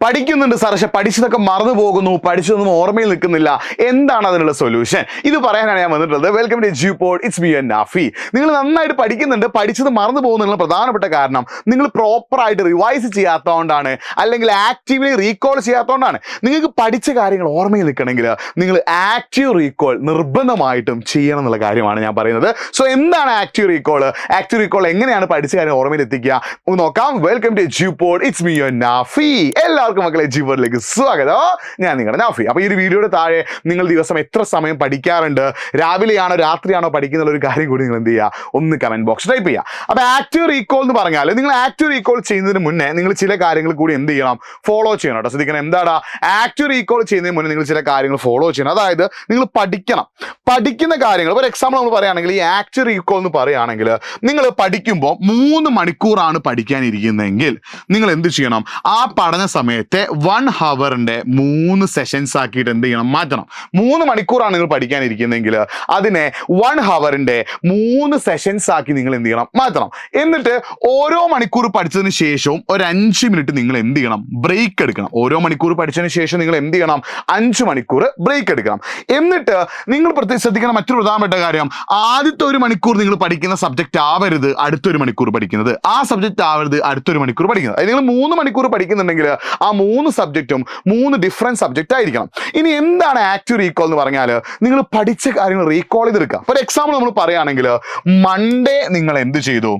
പഠിക്കുന്നുണ്ട് സാർ, പക്ഷെ പഠിച്ചതൊക്കെ മറന്നു പോകുന്നു, പഠിച്ചതൊന്നും ഓർമ്മയിൽ നിൽക്കുന്നില്ല. എന്താണ് അതിനുള്ള സൊല്യൂഷൻ? ഇത് പറയാനാണ് ഞാൻ വന്നിട്ടുള്ളത്. Welcome to Edupod. It's me Nafi. നിങ്ങൾ നന്നായിട്ട് പഠിക്കുന്നുണ്ട്, പഠിച്ചത് മറന്നു പോകുന്നതിനുള്ള പ്രധാനപ്പെട്ട കാരണം നിങ്ങൾ പ്രോപ്പറായിട്ട് റിവൈസ് ചെയ്യാത്തതുകൊണ്ടാണ്, അല്ലെങ്കിൽ ആക്റ്റീവ്ലി റീകോൾ ചെയ്യാത്തതുകൊണ്ടാണ്. നിങ്ങൾക്ക് പഠിച്ച കാര്യങ്ങൾ ഓർമ്മയിൽ നിൽക്കണമെങ്കിൽ നിങ്ങൾ ആക്റ്റീവ് റീകോൾ നിർബന്ധമായിട്ടും ചെയ്യണം എന്നുള്ള കാര്യമാണ് ഞാൻ പറയുന്നത്. സോ എന്താണ് ആക്റ്റീവ് റീകോൾ? ആക്റ്റീവ് റീകോൾ എങ്ങനെയാണ് പഠിച്ച കാര്യം ഓർമ്മയിൽ എത്തിക്കുക? നമുക്ക് നോക്കാം. Welcome to Edupod. It's me Nafi. എല്ലാവർക്കും മക്കളെ എഡ്യൂപോഡിലേക്ക് സ്വാഗതം. ഞാൻ നിങ്ങളുടെ നാഫി. അപ്പോൾ ഈ ഒരു വീഡിയോയുടെ താഴെ നിങ്ങൾ ദിവസം എത്ര സമയം പഠിക്കാറുണ്ട്, രാവിലെയാണോ രാത്രിയാണോ പഠിക്കുന്ന ഒരു കാര്യം കൂടി നിങ്ങൾ എന്ത് ചെയ്യുക, ഒന്ന് കമന്റ് ബോക്സ് ടൈപ്പ് ചെയ്യുക. അപ്പോൾ ആക്റ്റീവ് റീകോൾ എന്ന് പറഞ്ഞാൽ നിങ്ങൾ ആക്റ്റീവ് റീകോൾ ചെയ്യുന്നതിന് മുന്നേ നിങ്ങൾ ചില കാര്യങ്ങൾ കൂടി എന്ത് ചെയ്യണം, ഫോളോ ചെയ്യണം കേട്ടോ. ശ്രദ്ധിക്കണം. എന്താണ് ആക്റ്റീവ് റീകോൾ ചെയ്യുന്നതിന് മുന്നേ നിങ്ങൾ ചില കാര്യങ്ങൾ ഫോളോ ചെയ്യണം. അതായത് നിങ്ങൾ പഠിക്കുന്ന കാര്യങ്ങൾ. ഒരു എക്സാമ്പിൾ നമ്മൾ പറയുകയാണെങ്കിൽ, ഈ ആക്റ്റീവ് റീകോൾ എന്ന് പറയുകയാണെങ്കിൽ, നിങ്ങൾ പഠിക്കുമ്പോൾ 3 മണിക്കൂറാണ് പഠിക്കാനിരിക്കുന്നതെങ്കിൽ നിങ്ങൾ എന്ത് ചെയ്യണം, ആ പഠന സമയത്തെ 1 ഹവറിന്റെ 3 സെഷൻസ് ആക്കിയിട്ട് എന്ത് ചെയ്യണം, മാറ്റണം. 3 മണിക്കൂറാണ് നിങ്ങൾ പഠിക്കാനിരിക്കുന്നതെങ്കിൽ അതിനെ 1 ഹവറിന്റെ 3 സെഷൻസ് ആക്കി നിങ്ങൾ എന്ത് ചെയ്യണം, മാറ്റണം. എന്നിട്ട് ഓരോ മണിക്കൂർ പഠിച്ചതിന് ശേഷവും ഒരു 5 മിനിറ്റ് നിങ്ങൾ എന്ത് ചെയ്യണം, ബ്രേക്ക് എടുക്കണം. ഓരോ മണിക്കൂർ പഠിച്ചതിന് ശേഷം നിങ്ങൾ എന്ത് ചെയ്യണം, 5 മണിക്കൂർ ബ്രേക്ക് എടുക്കണം. എന്നിട്ട് നിങ്ങൾ ശ്രദ്ധിക്കണം മറ്റൊരു പ്രധാനപ്പെട്ട കാര്യം, ആദ്യത്തെ 1 മണിക്കൂർ നിങ്ങൾ പഠിക്കുന്ന സബ്ജക്റ്റ് ആവരുത് അടുത്തൊരു മണിക്കൂർ പഠിക്കുന്നത്, ആ സബ്ജക്റ്റ് ആവരുത് അടുത്തൊരു മണിക്കൂർ പഠിക്കുന്നത്. നിങ്ങൾ 3 മണിക്കൂർ പഠിക്കുന്നുണ്ടെങ്കിൽ ആ 3 സബ്ജക്റ്റും 3 ഡിഫറെന്റ് സബ്ജക്റ്റ് ആയിരിക്കണം. ഇനി എന്താണ് ആക്റ്റീവ് റീകോൾ എന്ന് പറഞ്ഞാൽ, നിങ്ങൾ പഠിച്ച കാര്യങ്ങൾ റീകോൾ ചെയ്തെടുക്കുക. ഫോർ എക്സാമ്പിൾ നമ്മൾ പറയുകയാണെങ്കിൽ, മൺഡേ നിങ്ങൾ എന്ത് ചെയ്തു,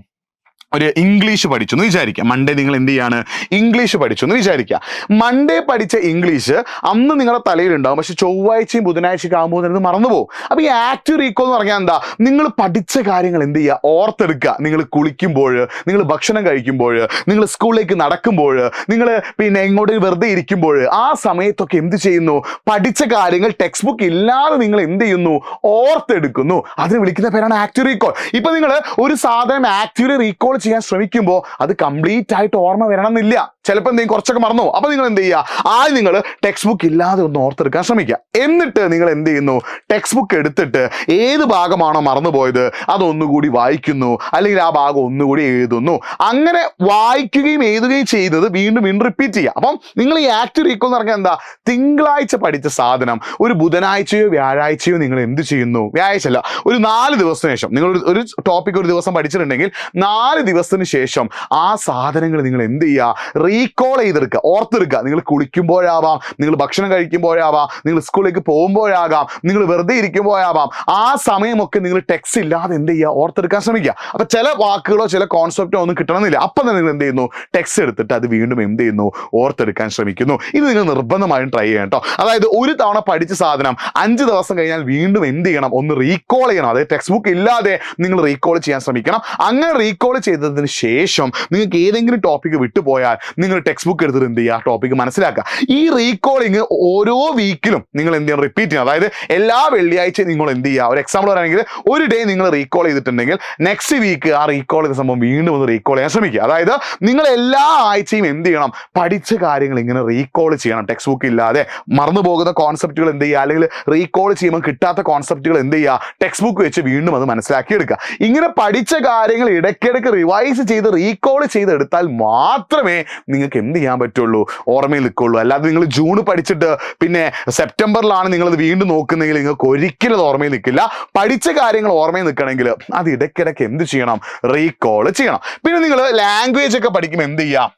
ഒരു ഇംഗ്ലീഷ് പഠിച്ചു എന്ന് വിചാരിക്കുക. മൺഡേ നിങ്ങൾ എന്ത് ചെയ്യാണ്, ഇംഗ്ലീഷ് പഠിച്ചു എന്ന് വിചാരിക്കുക. മൺഡേ പഠിച്ച ഇംഗ്ലീഷ് അന്ന് നിങ്ങളുടെ തലയിലുണ്ടാവും, പക്ഷെ ചൊവ്വാഴ്ചയും ബുധനാഴ്ചയും ആകുമ്പോൾ അത് മറന്നുപോകും. അപ്പോൾ ഈ ആക്റ്റീവ് റീകോൾ എന്ന് പറഞ്ഞാൽ എന്താ, നിങ്ങൾ പഠിച്ച കാര്യങ്ങൾ എന്ത് ചെയ്യുക, ഓർത്തെടുക്കുക. നിങ്ങൾ കുളിക്കുമ്പോൾ, നിങ്ങൾ ഭക്ഷണം കഴിക്കുമ്പോൾ, നിങ്ങൾ സ്കൂളിലേക്ക് നടക്കുമ്പോൾ, നിങ്ങൾ പിന്നെ എങ്ങോട്ട് വെറുതെ ഇരിക്കുമ്പോൾ, ആ സമയത്തൊക്കെ എന്ത് ചെയ്യുന്നു, പഠിച്ച കാര്യങ്ങൾ ടെക്സ്റ്റ് ബുക്ക് ഇല്ലാതെ നിങ്ങൾ എന്ത് ചെയ്യുന്നു, ഓർത്തെടുക്കുന്നു. അതിന് വിളിക്കുന്ന പേരാണ് ആക്റ്റീവ് റീകോൾ. ഇപ്പൊ നിങ്ങൾ ഒരു സാധനം ആക്റ്റീവ്ലി റീകോൾ ചെയ്യാൻ ശ്രമിക്കുമ്പോൾ അത് കംപ്ലീറ്റ് ആയിട്ട് ഓർമ്മ വരണമെന്നില്ല. ചിലപ്പോൾ എന്തെങ്കിലും കുറച്ചൊക്കെ മറന്നു. അപ്പോൾ നിങ്ങൾ എന്ത് ചെയ്യുക, ആദ്യം നിങ്ങൾ ടെക്സ്റ്റ് ബുക്ക് ഇല്ലാതെ ഒന്ന് ഓർത്തെടുക്കാൻ ശ്രമിക്കുക. എന്നിട്ട് നിങ്ങൾ എന്ത് ചെയ്യുന്നു, ടെക്സ്റ്റ് ബുക്ക് എടുത്തിട്ട് ഏത് ഭാഗമാണോ മറന്നുപോയത് അതൊന്നുകൂടി വായിക്കുന്നു, അല്ലെങ്കിൽ ആ ഭാഗം ഒന്നുകൂടി എഴുതുന്നു. അങ്ങനെ വായിക്കുകയും എഴുതുകയും ചെയ്യുന്നത് വീണ്ടും വീണ്ടും റിപ്പീറ്റ് ചെയ്യുക. അപ്പം നിങ്ങൾ ഈ ആക്റ്റീവ് റീകോൾ എന്ന് പറഞ്ഞാൽ എന്താ, തിങ്കളാഴ്ച പഠിച്ച സാധനം ഒരു ബുധനാഴ്ചയോ വ്യാഴാഴ്ചയോ നിങ്ങൾ എന്ത് ചെയ്യുന്നു, വ്യാഴാഴ്ച അല്ല, ഒരു 4 ദിവസത്തിന് ശേഷം നിങ്ങൾ ഒരു ടോപ്പിക് ഒരു ദിവസം പഠിച്ചിട്ടുണ്ടെങ്കിൽ 4 ദിവസത്തിന് ശേഷം ആ സാധനങ്ങൾ നിങ്ങൾ എന്ത് ചെയ്യുക, റീകോൾ ചെയ്തെടുക്കുക, ഓർത്തെടുക്കുക. നിങ്ങൾ കുളിക്കുമ്പോഴാവാം, നിങ്ങൾ ഭക്ഷണം കഴിക്കുമ്പോഴാവാം, നിങ്ങൾ സ്കൂളിലേക്ക് പോകുമ്പോഴാകാം, നിങ്ങൾ വെറുതെ ഇരിക്കുമ്പോഴാവാം, ആ സമയമൊക്കെ നിങ്ങൾ ടെക്സ്റ്റ് ഇല്ലാതെ എന്ത് ചെയ്യുക, ഓർത്തെടുക്കാൻ ശ്രമിക്കുക. അപ്പൊ ചില വാക്കുകളോ ചില കോൺസെപ്റ്റോ ഒന്നും കിട്ടണമെന്നില്ല. അപ്പം തന്നെ നിങ്ങൾ എന്ത് ചെയ്യുന്നു, ടെക്സ്റ്റ് എടുത്തിട്ട് അത് വീണ്ടും എന്ത് ചെയ്യുന്നു, ഓർത്തെടുക്കാൻ ശ്രമിക്കുന്നു. ഇത് നിങ്ങൾ നിർബന്ധമായും ട്രൈ ചെയ്യണം കേട്ടോ. അതായത് ഒരു തവണ പഠിച്ച സാധനം 5 ദിവസം കഴിഞ്ഞാൽ വീണ്ടും എന്ത് ചെയ്യണം, ഒന്ന് റീകോൾ ചെയ്യണം. അതായത് ടെക്സ്റ്റ് ബുക്ക് ഇല്ലാതെ നിങ്ങൾ റീകോൾ ചെയ്യാൻ ശ്രമിക്കണം. അങ്ങനെ റീകോൾ ചെയ്തതിന് ശേഷം നിങ്ങൾക്ക് ഏതെങ്കിലും ടോപ്പിക്ക് വിട്ടുപോയാൽ നിങ്ങൾ ടെക്സ്റ്റ് ബുക്ക് എടുത്തിട്ട് എന്ത് ചെയ്യുക, ടോപ്പിക്ക് മനസ്സിലാക്കുക. ഈ റീകോളിങ് ഓരോ വീക്കിലും നിങ്ങൾ എന്ത് ചെയ്യണം, റിപ്പീറ്റ് ചെയ്യണം. അതായത് എല്ലാ വെള്ളിയാഴ്ചയും നിങ്ങൾ എന്ത് ചെയ്യുക, ഒരു എക്സാമ്പിൾ പറയുകയാണെങ്കിൽ ഒരു ഡേ നിങ്ങൾ റീകോൾ ചെയ്തിട്ടുണ്ടെങ്കിൽ നെക്സ്റ്റ് വീക്ക് ആ റീകോൾ ചെയ്ത സംഭവം വീണ്ടും ഒന്ന് റീകോൾ ചെയ്യാൻ ശ്രമിക്കുക. അതായത് നിങ്ങൾ എല്ലാ ആഴ്ചയും എന്ത് ചെയ്യണം, പഠിച്ച കാര്യങ്ങൾ ഇങ്ങനെ റീകോൾ ചെയ്യണം. ടെക്സ്റ്റ് ബുക്ക് ഇല്ലാതെ മറന്നു പോകുന്ന കോൺസെപ്റ്റുകൾ എന്ത് ചെയ്യുക, അല്ലെങ്കിൽ റീകോൾ ചെയ്യുമ്പോൾ കിട്ടാത്ത കോൺസെപ്റ്റുകൾ എന്ത് ചെയ്യുക, ടെക്സ്റ്റ് ബുക്ക് വെച്ച് വീണ്ടും അത് മനസ്സിലാക്കി എടുക്കുക. ഇങ്ങനെ പഠിച്ച കാര്യങ്ങൾ ഇടയ്ക്കിടയ്ക്ക് റിവൈസ് ചെയ്ത് റീകോൾ ചെയ്തെടുത്താൽ മാത്രമേ നിങ്ങൾക്ക് എന്ത് ചെയ്യാൻ പറ്റുള്ളൂ, ഓർമ്മയിൽ നിൽക്കുള്ളൂ. അല്ലാതെ നിങ്ങൾ ജൂൺ പഠിച്ചിട്ട് പിന്നെ സെപ്റ്റംബറിലാണ് നിങ്ങളത് വീണ്ടും നോക്കുന്നെങ്കിൽ നിങ്ങൾക്ക് ഒരിക്കലും അത് ഓർമ്മയിൽ നിൽക്കില്ല. പഠിച്ച കാര്യങ്ങൾ ഓർമ്മയിൽ നിൽക്കണമെങ്കിൽ അത് ഇടയ്ക്കിടയ്ക്ക് എന്ത് ചെയ്യണം, റീകോൾ ചെയ്യണം. പിന്നെ നിങ്ങൾ ലാംഗ്വേജ് ഒക്കെ പഠിക്കുമ്പോൾ എന്ത് ചെയ്യുക,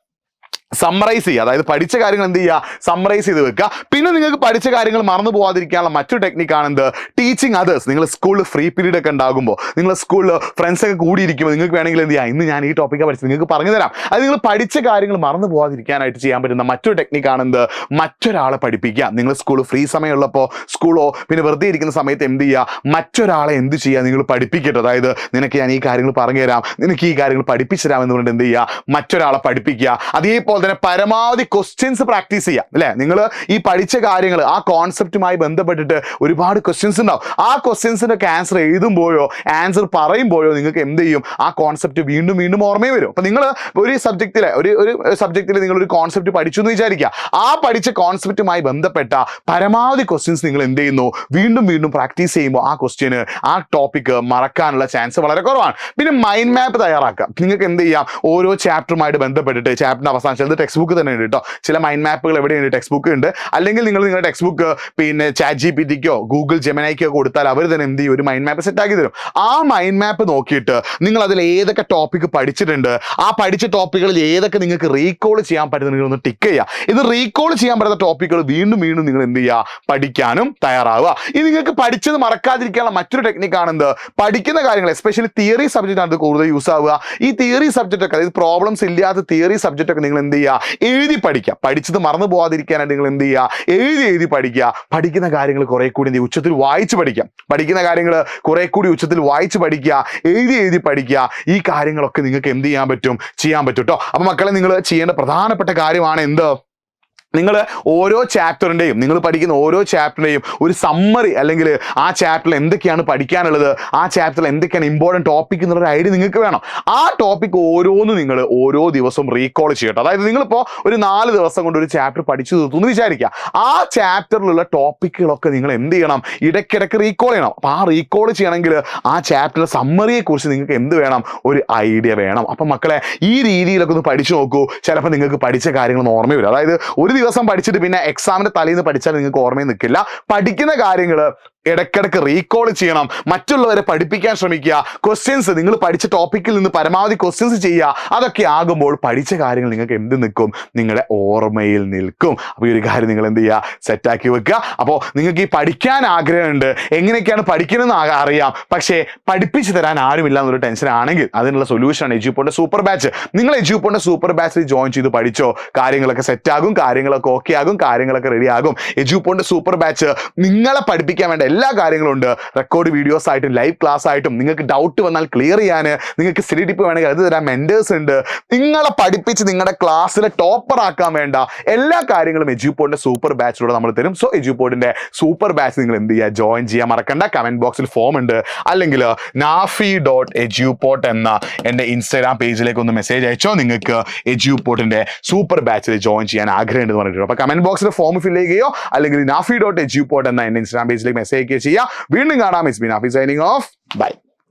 സമ്മറൈസ് ചെയ്യുക. അതായത് പഠിച്ച കാര്യങ്ങൾ എന്ത് ചെയ്യുക, സമ്മറൈസ് ചെയ്ത് വെക്കുക. പിന്നെ നിങ്ങൾക്ക് പഠിച്ച കാര്യങ്ങൾ മറന്നു പോകാതിരിക്കാനുള്ള മറ്റൊരു ടെക്നിക്കാണ് എന്ത്, ടീച്ചിങ് അതേഴ്സ്. നിങ്ങൾ സ്കൂളിൽ ഫ്രീ പീരീഡ് ഒക്കെ ഉണ്ടാകുമ്പോൾ, നിങ്ങൾ സ്കൂളിൽ ഫ്രണ്ട്സൊക്കെ കൂടിയിരിക്കുമ്പോൾ നിങ്ങൾക്ക് വേണമെങ്കിൽ എന്ത് ചെയ്യാം, ഇന്ന് ഞാൻ ഈ ടോപ്പിക്കാണ് പഠിച്ചത് നിങ്ങൾക്ക് പറഞ്ഞു തരാം. അത് നിങ്ങൾ പഠിച്ച കാര്യങ്ങൾ മറന്നു പോകാതിരിക്കാനായിട്ട് ചെയ്യാൻ പറ്റുന്ന മറ്റൊരു ടെക്നിക്കാണ് എന്ത്, മറ്റൊരാളെ പഠിപ്പിക്കുക. നിങ്ങൾ സ്കൂൾ ഫ്രീ സമയമുള്ളപ്പോൾ, സ്കൂളോ പിന്നെ വെറുതെ ഇരിക്കുന്ന സമയത്ത് എന്ത് ചെയ്യുക, മറ്റൊരാളെ എന്ത് ചെയ്യുക, നിങ്ങൾ പഠിപ്പിക്കട്ടെ. അതായത് നിനക്ക് ഞാൻ ഈ കാര്യങ്ങൾ പറഞ്ഞു തരാം, നിനക്ക് ഈ കാര്യങ്ങൾ പഠിപ്പിച്ചു തരാം എന്ന് പറഞ്ഞിട്ട് എന്ത് ചെയ്യുക, മറ്റൊരാളെ പഠിപ്പിക്കുക. അതേപോലെ തന്നെ പരമാവധി ക്വസ്റ്റ്യൻസ് പ്രാക്ടീസ് ചെയ്യാം. അല്ലെ, നിങ്ങൾ ഈ പഠിച്ച കാര്യങ്ങൾ ആ കോൺസെപ്റ്റുമായി ബന്ധപ്പെട്ടിട്ട് ഒരുപാട് ക്വസ്റ്റ്യൻസ് ഉണ്ടാവും. ആ ക്വസ്റ്റ്യൻസിന്റെ ആൻസർ എഴുതുമ്പോഴോ ആൻസർ പറയുമ്പോഴോ നിങ്ങൾക്ക് എന്ത് ചെയ്യും, ആ കോൺസെപ്റ്റ് വീണ്ടും വീണ്ടും ഓർമ്മയിൽ വരും. അപ്പൊ നിങ്ങൾ ഒരു സബ്ജക്റ്റിൽ നിങ്ങൾ ഒരു കോൺസെപ്റ്റ് പഠിച്ചു എന്ന് വിചാരിക്കുക. ആ പഠിച്ച കോൺസെപ്റ്റുമായി ബന്ധപ്പെട്ട പരമാവധി ക്വസ്റ്റ്യൻസ് നിങ്ങൾ എന്ത് ചെയ്യുന്നു, വീണ്ടും വീണ്ടും പ്രാക്ടീസ് ചെയ്യുമ്പോൾ ആ ക്വസ്റ്റ്യന്, ആ ടോപ്പിക്ക് മറക്കാനുള്ള ചാൻസ് വളരെ കുറവാണ്. പിന്നെ മൈൻഡ് മാപ്പ് തയ്യാറാക്കുക. നിങ്ങൾക്ക് എന്ത് ചെയ്യാം, ഓരോ ചാപ്റ്ററുമായിട്ട് ബന്ധപ്പെട്ടിട്ട് ചാപ്റ്ററിന്റെ അവസാനം അത് ടെക്സ്റ്റ് ബുക്ക് തന്നെ ഉണ്ട് കേട്ടോ. ചില മൈൻഡ് മാപ്പുകൾ എവിടെയുണ്ട്, ടെക്സ്റ്റ് ബുക്ക് ഉണ്ട്. അല്ലെങ്കിൽ നിങ്ങൾ നിങ്ങളുടെ ടെക്സ്റ്റ് ബുക്ക് പിന്നെ ChatGPTക്കോ ഗൂഗിൾ ജെമിനൈക്കോ കൊടുത്താൽ അവർ തന്നെ എന്ത് ചെയ്യും, ഒരു മൈൻഡ് മാപ്പ് സെറ്റ് ആക്കി തരും. ആ മൈൻഡ് മാപ്പ് നോക്കിയിട്ട് നിങ്ങൾ അതിൽ ഏതൊക്കെ ടോപ്പിക് പഠിച്ചിട്ടുണ്ട്, ആ പഠിച്ച ടോപ്പിക്കുകളിൽ ഏതൊക്കെ നിങ്ങൾക്ക് റീകോൾ ചെയ്യാൻ പറ്റുന്ന നിങ്ങൾ ഒന്ന് ടിക്ക് ചെയ്യുക. ഇത് റീകോൾ ചെയ്യാൻ പറ്റുന്ന ടോപ്പിക്കുകൾ വീണ്ടും വീണ്ടും നിങ്ങൾ എന്ത് ചെയ്യുക, പഠിക്കാനും തയ്യാറാവുക. ഇനി നിങ്ങൾക്ക് പഠിച്ചത് മറക്കാതിരിക്കാനുള്ള മറ്റൊരു ടെക്നിക്കാണ് എന്ത്, പഠിക്കുന്ന കാര്യങ്ങൾ എസ്പെഷ്യലി തിയറി സബ്ജക്റ്റ് ആണ് കൂടുതൽ യൂസ് ആവുക. ഈ തിയറി സബ്ജക്റ്റ് ഒക്കെ, അതായത് പ്രോബ്ലംസ് ഇല്ലാത്ത തിയറി സബ്ജക്റ്റ് ഒക്കെ നിങ്ങൾ എന്ത് ചെയ്യുക, എഴുതി പഠിക്കുക. പഠിച്ചത് മറന്നു പോകാതിരിക്കാനായിട്ട് നിങ്ങൾ എന്ത് ചെയ്യുക, എഴുതി പഠിക്കുക. പഠിക്കുന്ന കാര്യങ്ങൾ കുറെ കൂടി ഉച്ചത്തിൽ വായിച്ച് പഠിക്കുക. പഠിക്കുന്ന കാര്യങ്ങൾ കുറെ കൂടി ഉച്ചത്തിൽ വായിച്ച് പഠിക്കുക, എഴുതി പഠിക്കുക. ഈ കാര്യങ്ങളൊക്കെ നിങ്ങൾക്ക് എന്ത് ചെയ്യാൻ പറ്റും, ചെയ്യാൻ പറ്റും കേട്ടോ. അപ്പൊ മക്കളെ, നിങ്ങൾ ചെയ്യേണ്ട പ്രധാനപ്പെട്ട കാര്യമാണ് എന്ത്, നിങ്ങൾ ഓരോ ചാപ്റ്ററിൻ്റെയും, നിങ്ങൾ പഠിക്കുന്ന ഓരോ ചാപ്റ്ററിൻ്റെയും ഒരു സമ്മറി, അല്ലെങ്കിൽ ആ ചാപ്റ്ററിൽ എന്തൊക്കെയാണ് പഠിക്കാനുള്ളത്, ആ ചാപ്റ്ററിൽ എന്തൊക്കെയാണ് ഇമ്പോർട്ടൻറ്റ് ടോപ്പിക് എന്നുള്ളൊരു ഐഡിയ നിങ്ങൾക്ക് വേണം. ആ ടോപ്പിക് ഓരോന്നും നിങ്ങൾ ഓരോ ദിവസവും റീകോൾ ചെയ്യട്ടെ. അതായത് നിങ്ങളിപ്പോൾ ഒരു 4 ദിവസം കൊണ്ട് ഒരു ചാപ്റ്റർ പഠിച്ചു തീർത്തു എന്ന് വിചാരിക്കുക. ആ ചാപ്റ്ററിലുള്ള ടോപ്പിക്കുകളൊക്കെ നിങ്ങൾ എന്ത് ചെയ്യണം, ഇടയ്ക്കിടയ്ക്ക് റീകോൾ ചെയ്യണം. അപ്പോൾ ആ റീകോൾ ചെയ്യണമെങ്കിൽ ആ ചാപ്റ്ററിലെ സമ്മറിയെക്കുറിച്ച് നിങ്ങൾക്ക് എന്ത് വേണം, ഒരു ഐഡിയ വേണം. അപ്പം മക്കളെ, ഈ രീതിയിലൊക്കെ ഒന്ന് പഠിച്ചു നോക്കൂ. ചിലപ്പോൾ നിങ്ങൾക്ക് പഠിച്ച കാര്യങ്ങളൊന്നും ഓർമ്മ വരും. അതായത് ഒരു ദിവസം പഠിച്ചിട്ട് പിന്നെ എക്സാമിന്റെ തലേന്ന് പഠിച്ചാൽ നിങ്ങൾക്ക് ഓർമ്മയിൽ നിൽക്കില്ല. പഠിക്കുന്ന കാര്യങ്ങൾ ഇടയ്ക്കിടയ്ക്ക് റീകോൾ ചെയ്യണം. മറ്റുള്ളവരെ പഠിപ്പിക്കാൻ ശ്രമിക്കുക. ക്വസ്റ്റ്യൻസ്, നിങ്ങൾ പഠിച്ച ടോപ്പിക്കിൽ നിന്ന് പരമാവധി ക്വസ്റ്റ്യൻസ് ചെയ്യുക. അതൊക്കെ ആകുമ്പോൾ പഠിച്ച കാര്യങ്ങൾ നിങ്ങൾക്ക് എന്ത് നിൽക്കും, നിങ്ങളുടെ ഓർമ്മയിൽ നിൽക്കും. അപ്പോൾ ഈ ഒരു കാര്യം നിങ്ങൾ എന്ത് ചെയ്യുക, സെറ്റാക്കി വെക്കുക. അപ്പോൾ നിങ്ങൾക്ക് ഈ പഠിക്കാൻ ആഗ്രഹമുണ്ട്, എങ്ങനെയൊക്കെയാണ് പഠിക്കണമെന്ന് അറിയാം, പക്ഷേ പഠിപ്പിച്ചു തരാൻ ആരുമില്ല എന്നൊരു ടെൻഷൻ ആണെങ്കിൽ അതിനുള്ള സൊല്യൂഷനാണ് എജ്യൂപോഡിന്റെ സൂപ്പർ ബാച്ച്. നിങ്ങൾ എജ്യൂപോഡിന്റെ സൂപ്പർ ബാച്ചിൽ ജോയിൻ ചെയ്ത് പഠിച്ചോ, കാര്യങ്ങളൊക്കെ സെറ്റാകും, കാര്യങ്ങളൊക്കെ ഓക്കെ ആകും, കാര്യങ്ങളൊക്കെ റെഡി ആകും. എജ്യൂപോഡിന്റെ സൂപ്പർ ബാച്ച് നിങ്ങളെ പഠിപ്പിക്കാൻ വേണ്ട എല്ലാ കാര്യങ്ങളും ഉണ്ട്. റെക്കോർഡ് വീഡിയോസ് ആയിട്ടും ലൈവ് ക്ലാസ് ആയിട്ടും, നിങ്ങൾക്ക് ഡൗട്ട് വന്നാൽ ക്ലിയർ ചെയ്യാൻ, നിങ്ങൾക്ക് സ്റ്റഡി ടിപ്പ് വേണമെങ്കിൽ അത് തരാൻ മെന്റേഴ്സ് ഉണ്ട്. നിങ്ങളെ പഠിപ്പിച്ച് നിങ്ങളുടെ ക്ലാസ്സിലെ ടോപ്പർ ആക്കാൻ വേണ്ട എല്ലാ കാര്യങ്ങളും എജ്യൂപോഡിന്റെ സൂപ്പർ ബാച്ചിലൂടെ നമ്മൾ തരും. സോ എജ്യൂപോഡിന്റെ സൂപ്പർ ബാച്ച് നിങ്ങൾ എന്ത് ചെയ്യുക, ജോയിൻ ചെയ്യാൻ മറക്കണ്ട. കമന്റ് ബോക്സിൽ ഫോം ഉണ്ട്, അല്ലെങ്കിൽ nafi.edupod എന്ന എൻ്റെ ഇൻസ്റ്റാഗ്രാം പേജിലേക്ക് ഒന്ന് മെസ്സേജ് അയച്ചോ. നിങ്ങൾക്ക് എജ്യൂപോഡിന്റെ സൂപ്പർ ബാച്ചിൽ ജോയിൻ ചെയ്യാൻ ആഗ്രഹം ഉണ്ടെന്ന് പറഞ്ഞിട്ടുണ്ട്. അപ്പോൾ കമന്റ് ബോക്സിൽ ഫോം ഫിൽ ചെയ്യുകയോ അല്ലെങ്കിൽ nafi.edupod എന്ന എൻ്റെ ഇൻസ്റ്റാഗ്രാം പേജിലേക്ക് മെസ്സേജ് ചെയ്യുക. വീണ്ടും കാണാം. It's been Nafi signing off. By.